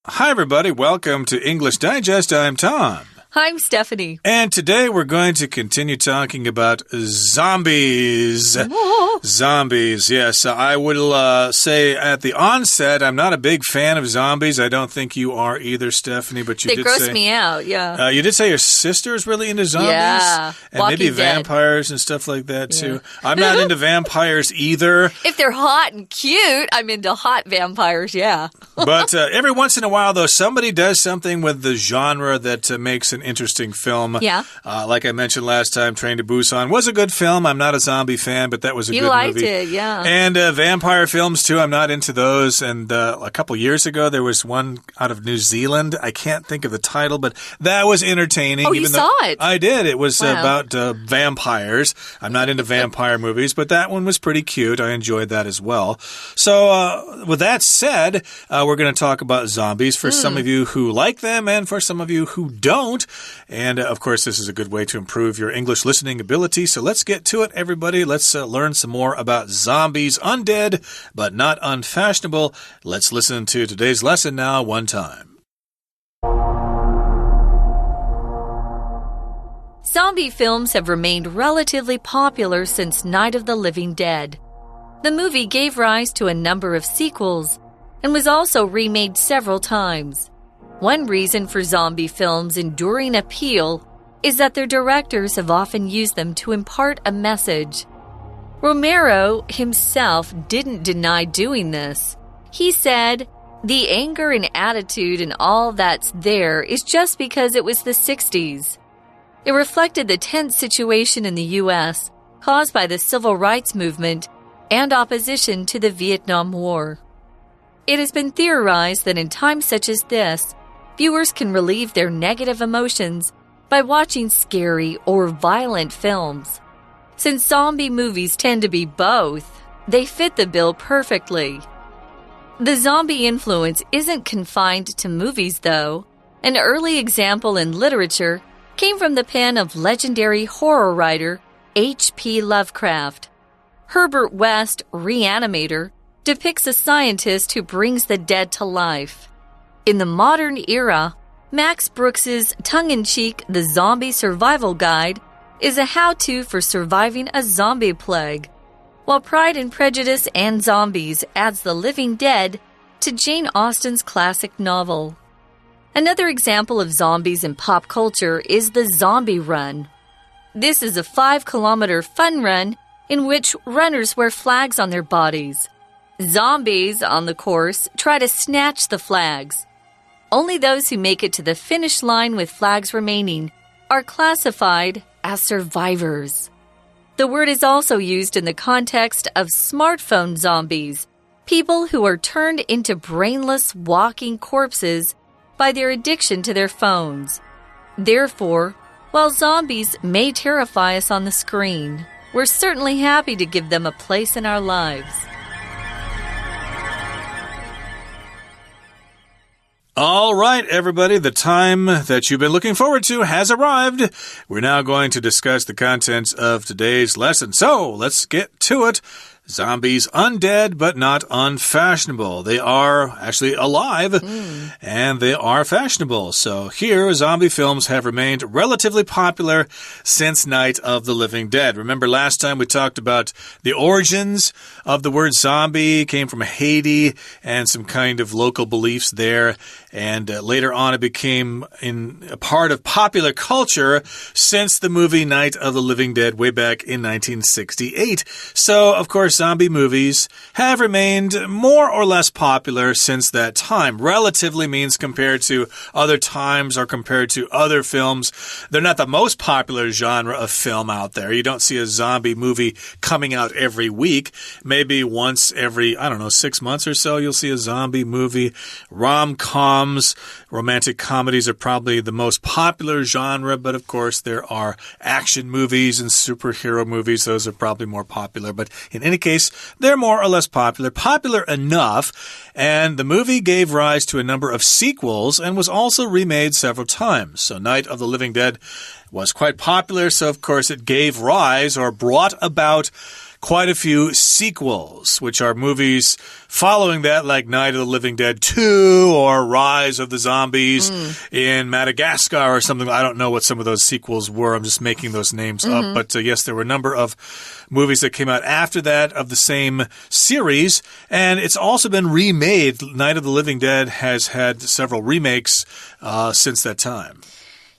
Hi, everybody. Welcome to English Digest. I'm Tom. I'm Stephanie. And today we're going to continue talking about zombies. Whoa. Zombies, yes. I will say at the onset, I'm not a big fan of zombies. I don't think you are either, Stephanie, but you they did gross say... me out, yeah. You did say your sister's really into zombies? Yeah. And Walking maybe Dead. vampires and stuff like that, too. Yeah. I'm not into vampires either. If they're hot and cute, I'm into hot vampires, yeah. But every once in a while, though, somebody does something with the genre that makes an interesting film. Yeah. Like I mentioned last time, Train to Busan was a good film. I'm not a zombie fan, but that was a good movie. You liked it, yeah. And vampire films, too. I'm not into those. And a couple years ago, there was one out of New Zealand. I can't think of the title, but that was entertaining. Oh, you saw it? I did. It was Wow. about vampires. I'm not into vampire movies, but that one was pretty cute. I enjoyed that as well. So with that said, we're going to talk about zombies for some of you who like them and for some of you who don't. And, of course, this is a good way to improve your English listening ability. So let's get to it, everybody. Let's learn some more about zombies. Undead, but not unfashionable. Let's listen to today's lesson now one time. Zombie films have remained relatively popular since Night of the Living Dead. The movie gave rise to a number of sequels and was also remade several times. One reason for zombie films' enduring appeal is that their directors have often used them to impart a message. Romero himself didn't deny doing this. He said, "The anger and attitude and all that's there is just because it was the 60s. It reflected the tense situation in the U.S. caused by the civil rights movement and opposition to the Vietnam War. It has been theorized that in times such as this, viewers can relieve their negative emotions by watching scary or violent films. Since zombie movies tend to be both, they fit the bill perfectly." The zombie influence isn't confined to movies, though. An early example in literature came from the pen of legendary horror writer H.P. Lovecraft. Herbert West's Reanimator depicts a scientist who brings the dead to life. In the modern era, Max Brooks's tongue-in-cheek The Zombie Survival Guide is a how-to for surviving a zombie plague, while Pride and Prejudice and Zombies adds The Living Dead to Jane Austen's classic novel. Another example of zombies in pop culture is the Zombie Run. This is a 5-kilometer fun run in which runners wear flags on their bodies. Zombies on the course try to snatch the flags. Only those who make it to the finish line with flags remaining are classified as survivors. The word is also used in the context of smartphone zombies, people who are turned into brainless walking corpses by their addiction to their phones. Therefore, while zombies may terrify us on the screen, we're certainly happy to give them a place in our lives. All right, everybody, the time that you've been looking forward to has arrived. We're now going to discuss the contents of today's lesson. So, let's get to it. Zombies undead, but not unfashionable. They are actually alive, and they are fashionable. So here, zombie films have remained relatively popular since Night of the Living Dead. Remember last time we talked about the origins of the word zombie, came from Haiti and some kind of local beliefs there. And later on, it became a part of popular culture since the movie Night of the Living Dead way back in 1968. So, of course, zombie movies have remained more or less popular since that time. Relatively means compared to other times or compared to other films. They're not the most popular genre of film out there. You don't see a zombie movie coming out every week. Maybe once every, 6 months or so, you'll see a zombie movie. Rom-coms, romantic comedies are probably the most popular genre, but of course there are action movies and superhero movies. Those are probably more popular, but in any case, they're more or less popular. Popular enough, and the movie gave rise to a number of sequels and was also remade several times. So Night of the Living Dead was quite popular, so of course it gave rise or brought about quite a few sequels, which are movies following that, like Night of the Living Dead 2 or Rise of the Zombies in Madagascar or something. I don't know what some of those sequels were. I'm just making those names up. But yes, there were a number of movies that came out after that of the same series. And it's also been remade. Night of the Living Dead has had several remakes since that time.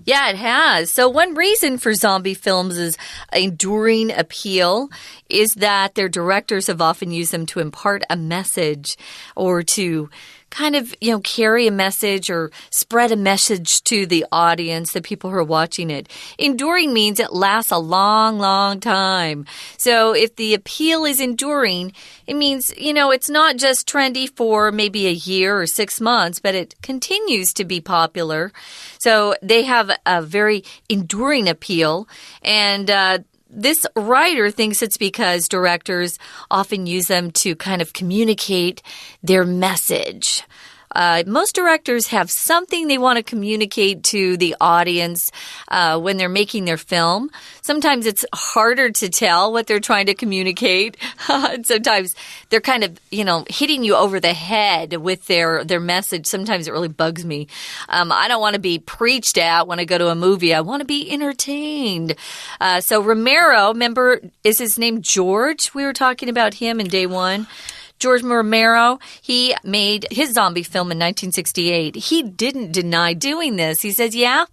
Yeah, it has. So one reason for zombie films is enduring appeal is that their directors have often used them to impart a message or to kind of, carry a message or spread a message to the audience, the people who are watching it. Enduring means it lasts a long, long time. So if the appeal is enduring, it means, it's not just trendy for maybe a year or 6 months, but it continues to be popular. So they have a very enduring appeal. And this writer thinks it's because directors often use them to kind of communicate their message. Most directors have something they want to communicate to the audience when they're making their film. Sometimes it's harder to tell what they're trying to communicate. Sometimes they're kind of, hitting you over the head with their message. Sometimes it really bugs me. I don't want to be preached at when I go to a movie. I want to be entertained. So Romero, remember, is his name George? We were talking about him in day one. George Romero, he made his zombie film in 1968. He didn't deny doing this. He says, yeah,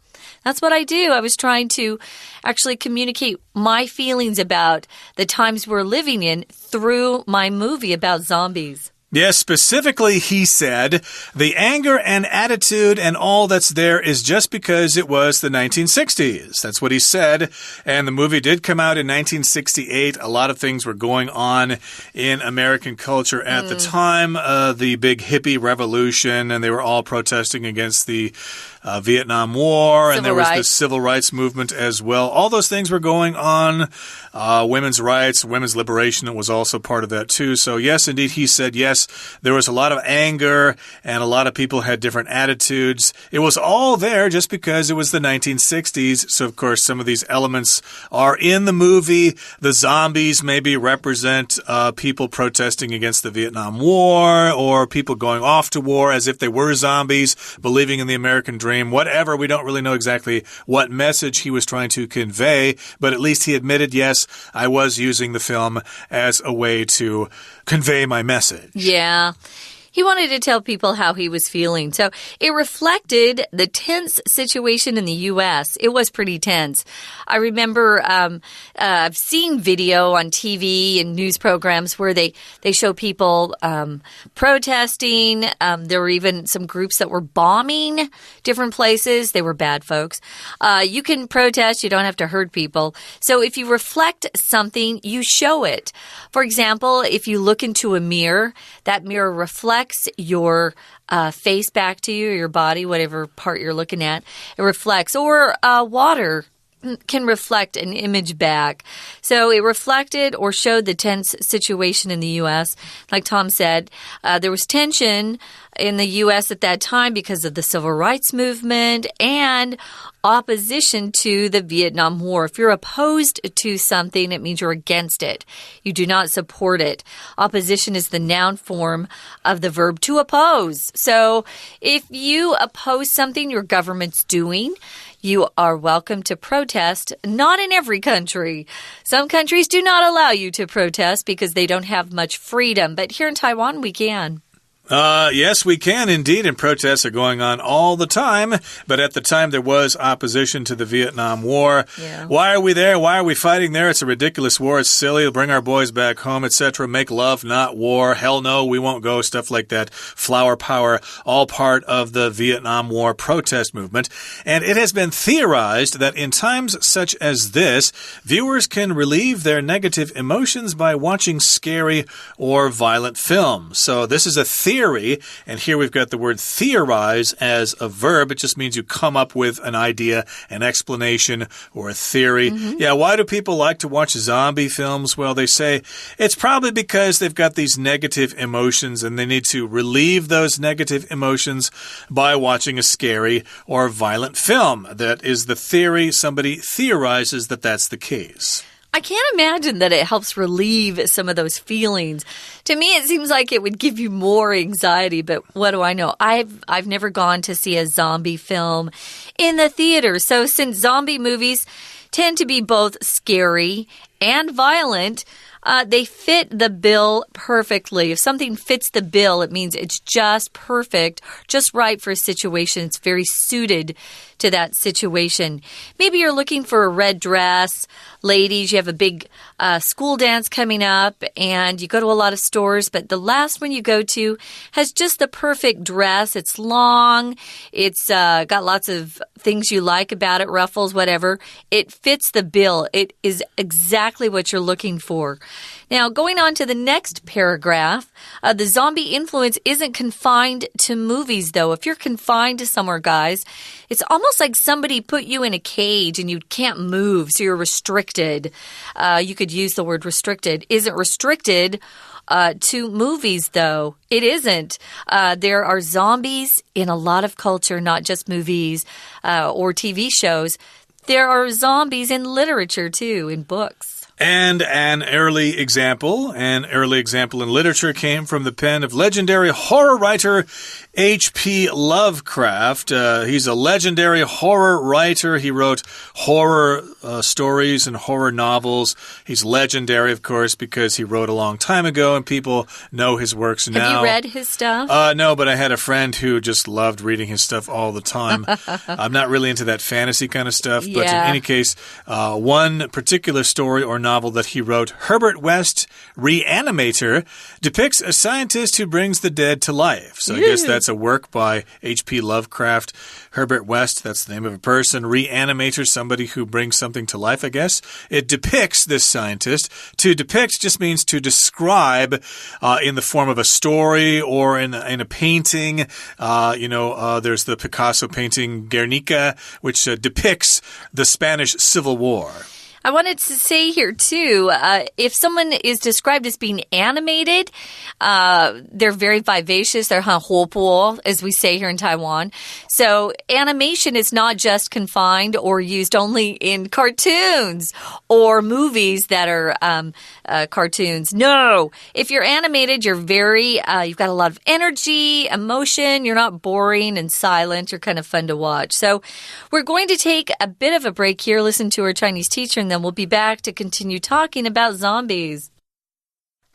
that's what I do. I was trying to actually communicate my feelings about the times we're living in through my movie about zombies. Yes, specifically, he said, the anger and attitude and all that's there is just because it was the 1960s. That's what he said. And the movie did come out in 1968. A lot of things were going on in American culture at the time. The big hippie revolution, and they were all protesting against the Vietnam War, and there was the civil rights movement as well. All those things were going on. Women's rights, women's liberation was also part of that too. So yes, indeed, he said, yes, there was a lot of anger and a lot of people had different attitudes. It was all there just because it was the 1960s. So of course, some of these elements are in the movie. The zombies maybe represent people protesting against the Vietnam War or people going off to war as if they were zombies, believing in the American dream. Whatever, we don't really know exactly what message he was trying to convey, but at least he admitted, yes, I was using the film as a way to convey my message. Yeah. He wanted to tell people how he was feeling. So it reflected the tense situation in the U.S. It was pretty tense. I remember I've seen video on TV and news programs where they show people protesting. There were even some groups that were bombing different places. They were bad folks. You can protest. You don't have to hurt people. So if you reflect something, you show it. For example, if you look into a mirror, that mirror reflects your face back to you, your body, whatever part you're looking at. It reflects. Or water can reflect an image back. So it reflected or showed the tense situation in the U.S. Like Tom said, there was tension in the U.S. at that time because of the civil rights movement and opposition to the Vietnam War. If you're opposed to something, it means you're against it. You do not support it. Opposition is the noun form of the verb to oppose. So if you oppose something your government's doing, you are welcome to protest. Not in every country. Some countries do not allow you to protest because they don't have much freedom. But here in Taiwan, we can. Yes, we can indeed, and protests are going on all the time. But at the time, there was opposition to the Vietnam War. Yeah. Why are we there? Why are we fighting there? It's a ridiculous war. It's silly. We'll bring our boys back home, etc. Make love, not war. Hell no, we won't go. Stuff like that. Flower power, all part of the Vietnam War protest movement. And it has been theorized that in times such as this, viewers can relieve their negative emotions by watching scary or violent films. So this is a theory, and here we've got the word theorize as a verb. It just means you come up with an idea, an explanation, or a theory. Yeah, why do people like to watch zombie films? Well, they say it's probably because they've got these negative emotions and they need to relieve those negative emotions by watching a scary or violent film. That is the theory. Somebody theorizes that that's the case. I can't imagine that it helps relieve some of those feelings. To me, it seems like it would give you more anxiety, but what do I know? I've never gone to see a zombie film in the theater. So since zombie movies tend to be both scary and violent, they fit the bill perfectly. If something fits the bill, it means it's just perfect, just right for a situation. It's very suited to that situation. Maybe you're looking for a red dress. Ladies, you have a big school dance coming up, and you go to a lot of stores, but the last one you go to has just the perfect dress. It's long. It's got lots of things you like about it, ruffles, whatever. It fits the bill. It is exactly what you're looking for. Now, going on to the next paragraph, the zombie influence isn't confined to movies, though. If you're confined to somewhere, guys, it's almost like somebody put you in a cage and you can't move, so you're restricted. You could use the word restricted. Isn't restricted to movies, though. It isn't. There are zombies in a lot of culture, not just movies or TV shows. There are zombies in literature, too, in books. And an early example in literature came from the pen of legendary horror writer H.P. Lovecraft. He's a legendary horror writer. He wrote horror stories and horror novels. He's legendary, of course, because he wrote a long time ago and people know his works now. Have you read his stuff? No, but I had a friend who just loved reading his stuff all the time. I'm not really into that fantasy kind of stuff, but in any case, one particular story or novel that he wrote, Herbert West, Reanimator, depicts a scientist who brings the dead to life. So I guess that's a work by H.P. Lovecraft. Herbert West, that's the name of a person. Reanimator, somebody who brings something to life, I guess. It depicts this scientist. To depict just means to describe in the form of a story or in a painting. There's the Picasso painting Guernica, which depicts the Spanish Civil War. I wanted to say here, too, if someone is described as being animated, they're very vivacious. They're 很活泼, as we say here in Taiwan. So animation is not just confined or used only in cartoons or movies that are cartoons. No. If you're animated, you're you've got a lot of energy, emotion. You're not boring and silent. You're kind of fun to watch. So we're going to take a bit of a break here, listen to our Chinese teacher, and then we'll be back to continue talking about zombies.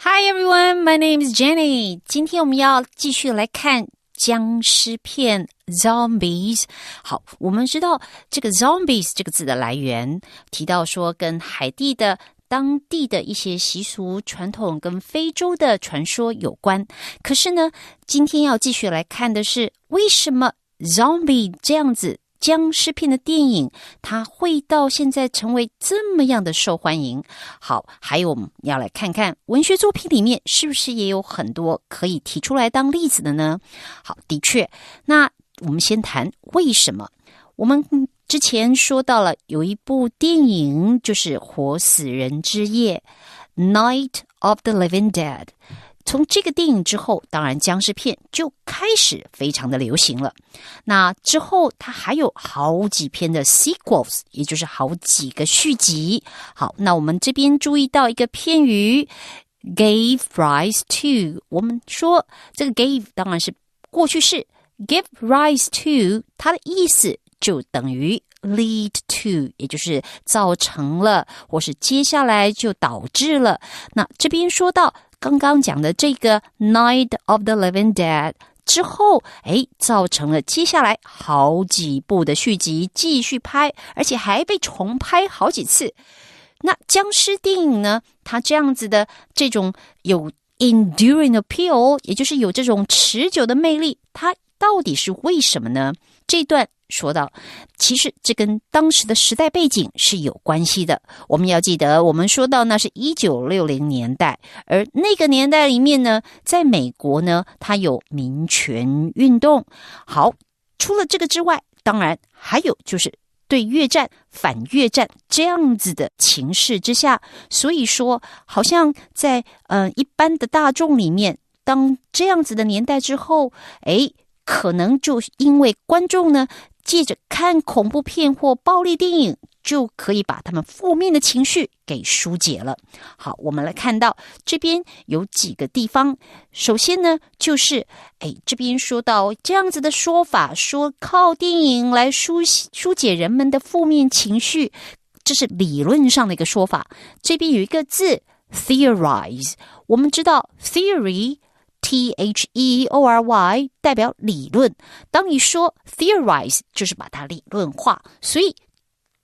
Hi everyone, my name is Jenny. 今天我们要继续来看僵尸片 Zombies。 好，我们知道这个 Zombies 这个字的来源，提到说跟海地的当地的一些习俗传统跟非洲的传说有关。可是呢，今天要继续来看的是为什么 Zombie 这样子僵尸片的电影它会到现在成为这么样的受欢迎。好，还有我们要来看看文学作品里面是不是也有很多可以提出来当例子的呢？好，的确，那我们先谈为什么。我们之前说到了有一部电影就是活死人之夜 Night of the Living Dead。从这个电影之后，当然僵尸片就开始非常的流行了。那之后它还有好几篇的 sequels， 也就是好几个续集。好，那我们这边注意到一个片语 gave rise to， 我们说这个 gave 当然是过去式， give rise to 它的意思就等于 lead to， 也就是造成了或是接下来就导致了。那这边说到刚刚讲的这个 Night of the Living Dead 之后，造成了接下来好几部的续集继续拍，而且还被重拍好几次。那僵尸电影呢，它这样子的这种有 enduring appeal， 也就是有这种持久的魅力，它到底是为什么呢？这段说到，其实这跟当时的时代背景是有关系的。我们要记得，我们说到那是1960年代，而那个年代里面呢，在美国呢，它有民权运动。好，除了这个之外，当然还有就是对越战、反越战这样子的情势之下，所以说好像在一般的大众里面，当这样子的年代之后，可能就因为观众呢借着看恐怖片或暴力电影就可以把他们负面的情绪给疏解了。好，我们来看到这边有几个地方。首先呢，就是这边说到这样子的说法，说靠电影来疏解人们的负面情绪，这是理论上的一个说法。这边有一个字 theorize， 我们知道 theory T-H-E-O-R-Y 代表理论，当你说 theorize 就是把它理论化，所以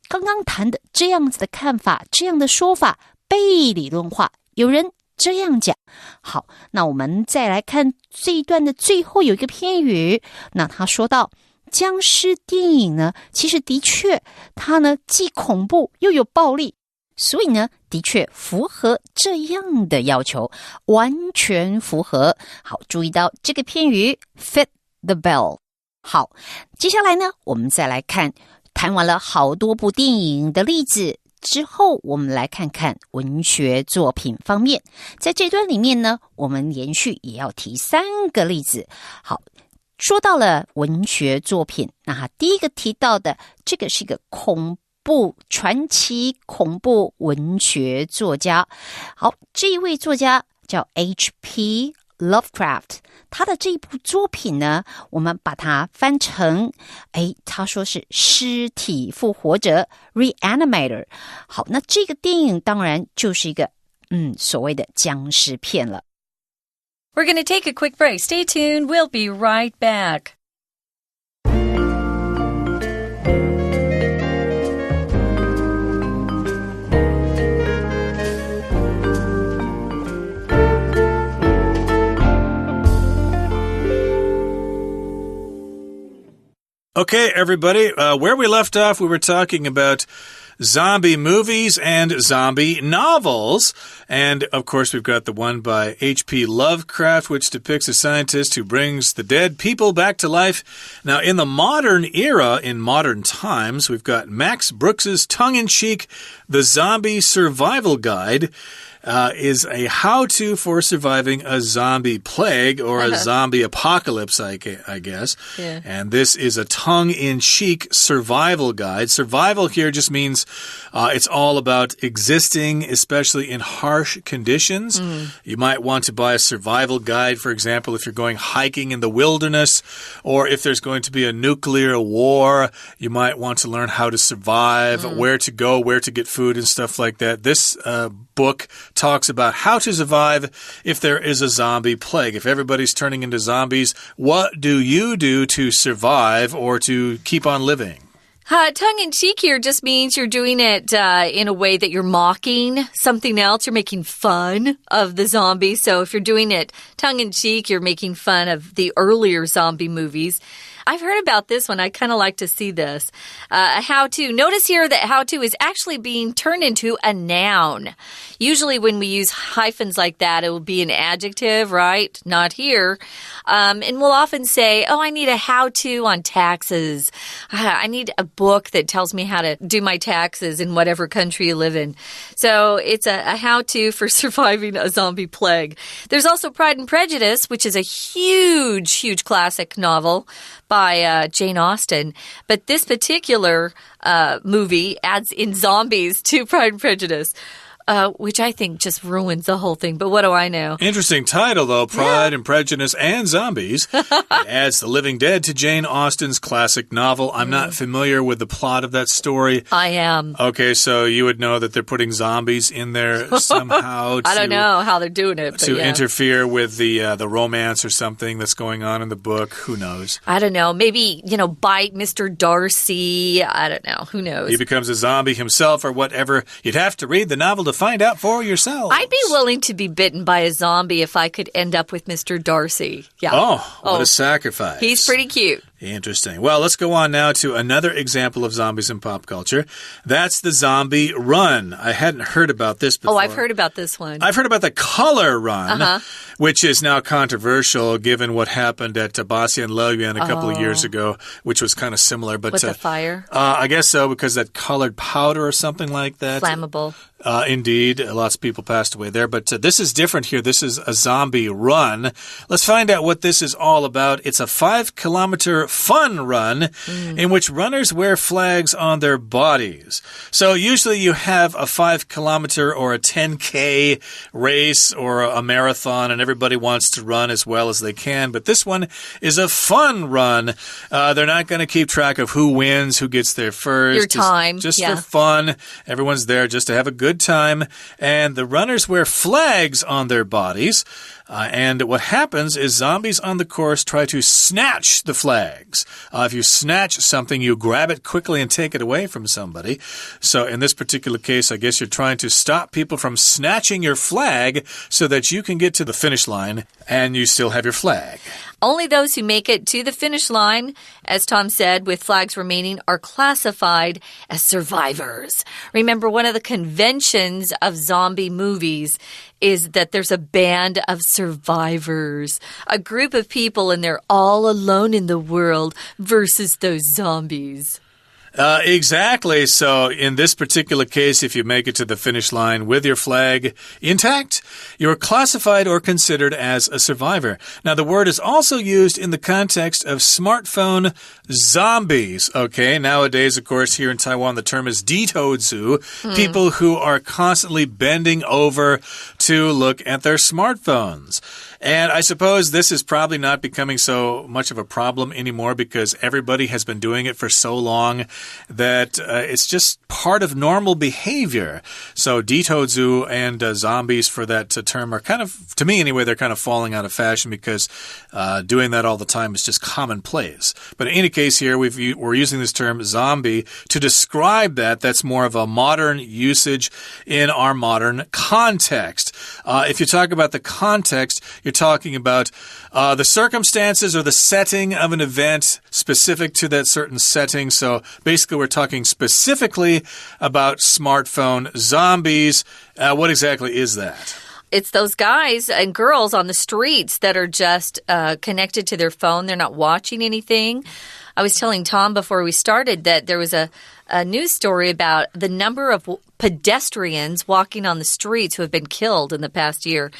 刚刚谈的这样子的看法，这样的说法被理论化，有人这样讲。好，那我们再来看这一段的最后有一个片语，那他说到僵尸电影呢，其实的确它呢既恐怖又有暴力，所以呢的确符合这样的要求，完全符合。好，注意到这个片语 fit the bill。 好，接下来呢我们再来看，谈完了好多部电影的例子之后，我们来看看文学作品方面。在这段里面呢，我们连续也要提3个例子。好，说到了文学作品，那第一个提到的这个是一个传奇恐怖文学作家。好，这一位作家叫 H.P. Lovecraft， 他的这一部作品呢，我们把它翻成他说是尸体复活者 Reanimator。 好，那这个电影当然就是一个所谓的僵尸片了。 We're going to take a quick break. Stay tuned. We'll be right back. Okay, everybody, where we left off, we were talking about zombie movies and zombie novels. And, of course, we've got the one by H.P. Lovecraft, which depicts a scientist who brings the dead people back to life. Now, in the modern era, in modern times, we've got Max Brooks's tongue-in-cheek The Zombie Survival Guide. Is a how-to for surviving a zombie plague or a zombie apocalypse, I guess. Yeah. And this is a tongue-in-cheek survival guide. Survival here just means it's all about existing, especially in harsh conditions. You might want to buy a survival guide, for example, if you're going hiking in the wilderness, or if there's going to be a nuclear war, you might want to learn how to survive, where to go, where to get food and stuff like that. This book talks about how to survive if there is a zombie plague. If everybody's turning into zombies, what do you do to survive or to keep on living? Tongue-in-cheek here just means you're doing it in a way that you're mocking something else. You're making fun of the zombie. So if you're doing it tongue-in-cheek, you're making fun of the earlier zombie movies. I've heard about this one. I kind of like to see this. A how-to. Notice here that how-to is actually being turned into a noun. Usually when we use hyphens like that, it will be an adjective, right? Not here. And we'll often say, I need a how-to on taxes. I need a book that tells me how to do my taxes in whatever country you live in. So it's a how-to for surviving a zombie plague. There's also Pride and Prejudice, which is a huge, huge classic novel by Jane Austen. But this particular movie adds in zombies to Pride and Prejudice. Which I think just ruins the whole thing. But what do I know? Interesting title, though. Pride and Prejudice and Zombies. It adds the living dead to Jane Austen's classic novel. I'm not familiar with the plot of that story. I am. Okay, so you would know that they're putting zombies in there somehow. I don't know how they're doing it. To interfere with the romance or something that's going on in the book. Who knows? I don't know. Maybe, bite Mr. Darcy. I don't know. Who knows? He becomes a zombie himself or whatever. You'd have to read the novel to find out for yourself. I'd be willing to be bitten by a zombie if I could end up with Mr. Darcy. Yeah. Oh, what a sacrifice. He's pretty cute. Interesting. Well, let's go on now to another example of zombies in pop culture. That's the zombie run. I hadn't heard about this before. Oh, I've heard about this one. I've heard about the color run, which is now controversial given what happened at Bastien-Loewen a couple of years ago, which was kind of similar. But, with the fire? I guess so, because that colored powder or something like that. Flammable. Indeed. Lots of people passed away there. But this is different here. This is a zombie run. Let's find out what this is all about. It's a 5-kilometer or fun run, in which runners wear flags on their bodies. So usually you have a 5-kilometer or a 10K race or a marathon, and everybody wants to run as well as they can. But this one is a fun run. They're not going to keep track of who wins, who gets there first. Your time. Just for fun. Everyone's there just to have a good time. And the runners wear flags on their bodies. And what happens is zombies on the course try to snatch the flags. If you snatch something, you grab it quickly and take it away from somebody. So in this particular case, I guess you're trying to stop people from snatching your flag so that you can get to the finish line and you still have your flag. Only those who make it to the finish line, as Tom said, with flags remaining, are classified as survivors. Remember, one of the conventions of zombie movies is that there's a band of survivors, a group of people, and they're all alone in the world versus those zombies. Exactly. So in this particular case, if you make it to the finish line with your flag intact, you're classified or considered as a survivor. Now, the word is also used in the context of smartphone zombies. Okay, nowadays, of course, here in Taiwan, the term is 低头族, people who are constantly bending over to look at their smartphones. And I suppose this is probably not becoming so much of a problem anymore because everybody has been doing it for so long that it's just part of normal behavior. So 低头族 and zombies for that term are kind of, to me anyway, they're kind of falling out of fashion because doing that all the time is just commonplace. But in any case here, we're using this term zombie to describe that. That's more of a modern usage in our modern context. If you talk about the context, you're talking about the circumstances or the setting of an event specific to that certain setting. So basically, we're talking specifically about smartphone zombies. What exactly is that? It's those guys and girls on the streets that are just connected to their phone. They're not watching anything. I was telling Tom before we started that there was a news story about the number of pedestrians walking on the streets who have been killed in the past year,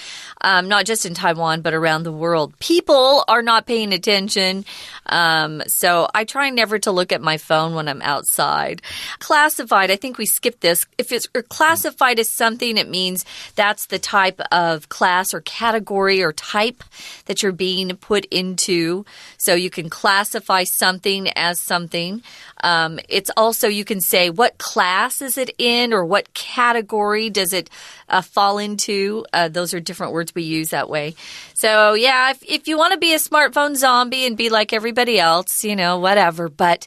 not just in Taiwan, but around the world. People are not paying attention, so I try never to look at my phone when I'm outside. Classified, I think we skipped this. If it's classified as something, it means that's the type of class or category or type that you're being put into. So you can classify something as something. It's also, you can say, what class is it in or what category does it fall into? Those are different words we use that way. So, yeah, if you want to be a smartphone zombie and be like everybody else, you know, whatever. But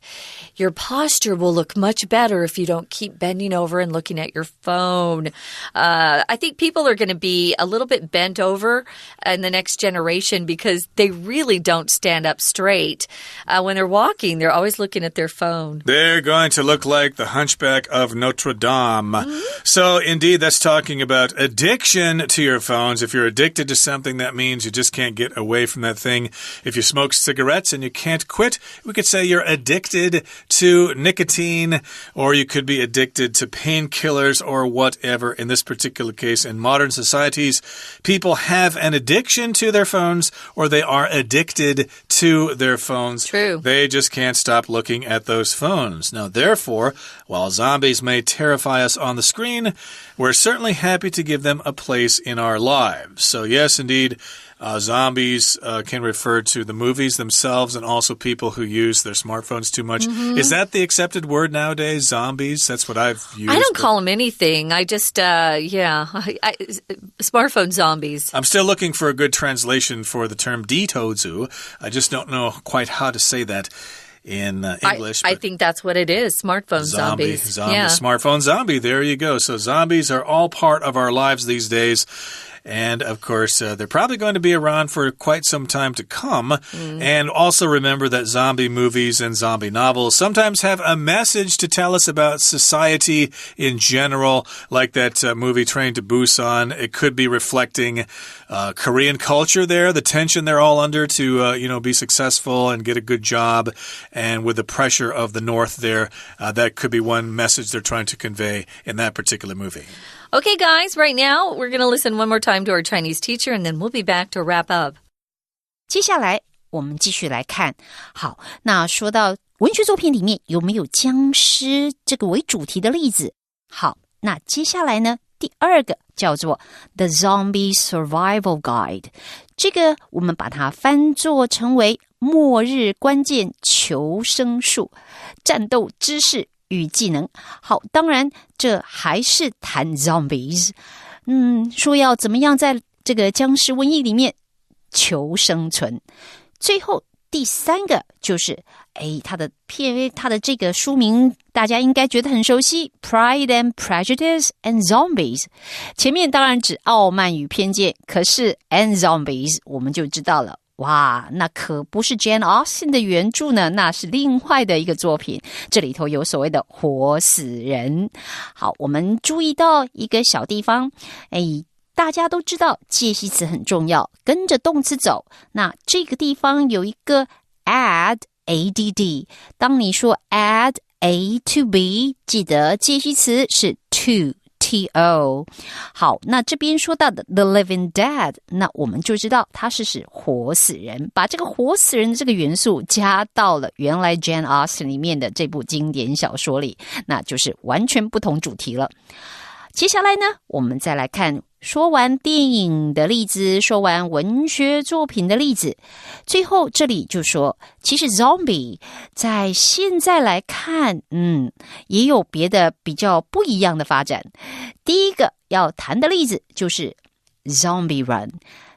your posture will look much better if you don't keep bending over and looking at your phone. I think people are going to be a little bit bent over in the next generation because they really don't stand up straight. When they're walking, they're always looking at their phone. They're going to look like the Hunchback of Notre Dame. So, indeed, that's talking about addiction to your phones. If you're addicted to something, that means you just can't get away from that thing. If you smoke cigarettes and you can't quit, we could say you're addicted to nicotine, or you could be addicted to painkillers or whatever. In this particular case, in modern societies, people have an addiction to their phones, or they are addicted to their phones. True. They just can't stop looking at those phones. Now, therefore, while zombies may terrify us on the screen, we're certainly happy to give them a place in our lives. So, yes, indeed, zombies can refer to the movies themselves and also people who use their smartphones too much. Is that the accepted word nowadays, zombies? That's what I've used. I don't call them anything. I just, smartphone zombies. I'm still looking for a good translation for the term 低头族. I just don't know quite how to say that in English. I think that's what it is, smartphone zombies. Yeah. Smartphone zombie, there you go. So zombies are all part of our lives these days. And, of course, they're probably going to be around for quite some time to come. And also remember that zombie movies and zombie novels sometimes have a message to tell us about society in general, like that movie Train to Busan. It could be reflecting Korean culture there, the tension they're all under to, be successful and get a good job. And with the pressure of the North there, that could be one message they're trying to convey in that particular movie. Okay, guys, right now we're going to listen one more time to our Chinese teacher, and then we'll be back to wrap up. 接下来我们继续来看。好，那说到文学作品里面有没有僵尸这个为主题的例子？好，那接下来呢，第二个叫做 The Zombie Survival Guide， 这个我们把它翻作成为末日关键求生术，战斗知识与技能。好，当然这还是谈 zombies， 说要怎么样在这个僵尸瘟疫里面求生存。最后第三个就是它的这个书名大家应该觉得很熟悉， Pride and Prejudice and Zombies。 前面当然指傲慢与偏见，可是 and Zombies 我们就知道了，哇，那可不是 Jane Austen 的原著呢，那是另外的一个作品，这里头有所谓的活死人。好，我们注意到一个小地方，大家都知道介系词很重要，跟着动词走。那这个地方有一个 add add， 当你说 add a to b， 记得介系词是 to to。 好，那这边说到的 the living dead， 那我们就知道它是指活死人，把这个活死人的这个元素加到了原来 Jane Austen 里面的这部经典小说里，那就是完全不同主题了。接下来呢，我们再来看，说完电影的例子，说完文学作品的例子，最后这里就说，其实 zombie 在现在来看，也有别的比较不一样的发展。第一个要谈的例子就是 zombie run。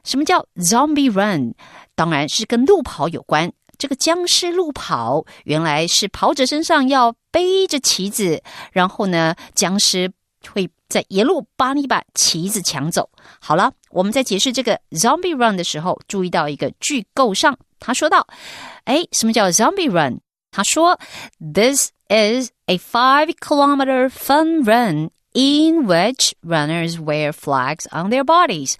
什么叫 zombie run？ 当然是跟路跑有关。这个僵尸路跑原来是跑者身上要背着旗子，然后呢，僵尸会在沿路把你把旗子抢走。好了，我们在解释这个 zombie run 的时候，注意到一个句构上，他说到，什么叫 zombie run？ 他说 This is a 5-kilometer fun run in which runners wear flags on their bodies。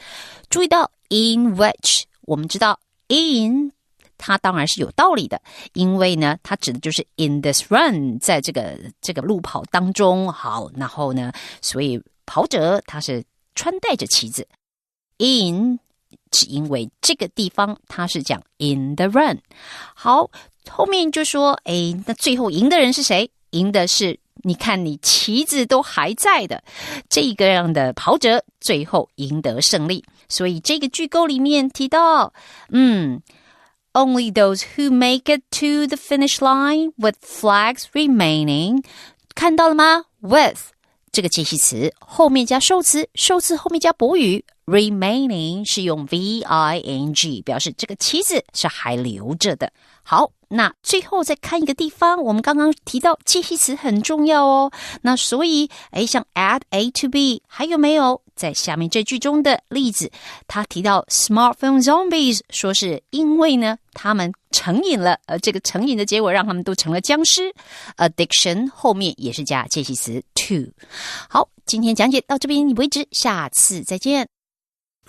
注意到 in which， 我们知道 in它当然是有道理的，因为呢，它指的就是 in this run， 在这个路跑当中。好，然后呢，所以跑者他是穿戴着旗子。in 是因为这个地方它是讲 in the run。 好，后面就说，那最后赢的人是谁？赢的是你看你旗子都还在的这个样的跑者，最后赢得胜利。所以这个句构里面提到Only those who make it to the finish line with flags remaining。 看到了吗？ with 这个介系词后面加受词，受词后面加补语， remaining 是用 V-I-N-G 表示这个旗子是还留着的。好，那最后再看一个地方，我们刚刚提到介系词很重要哦。那所以像 add a to b 还有没有在下面这句中的例子，他提到 smartphone zombies， 说是因为呢他们成瘾了，这个成瘾的结果让他们都成了僵尸。 addiction 后面也是加介系词 to。 好，今天讲解到这边为止，下次再见。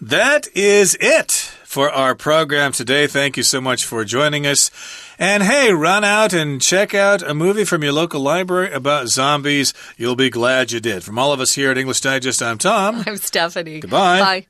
That is it for our program today. Thank you so much for joining us. And hey, run out and check out a movie from your local library about zombies. You'll be glad you did. From all of us here at English Digest, I'm Tom. I'm Stephanie. Goodbye. Bye.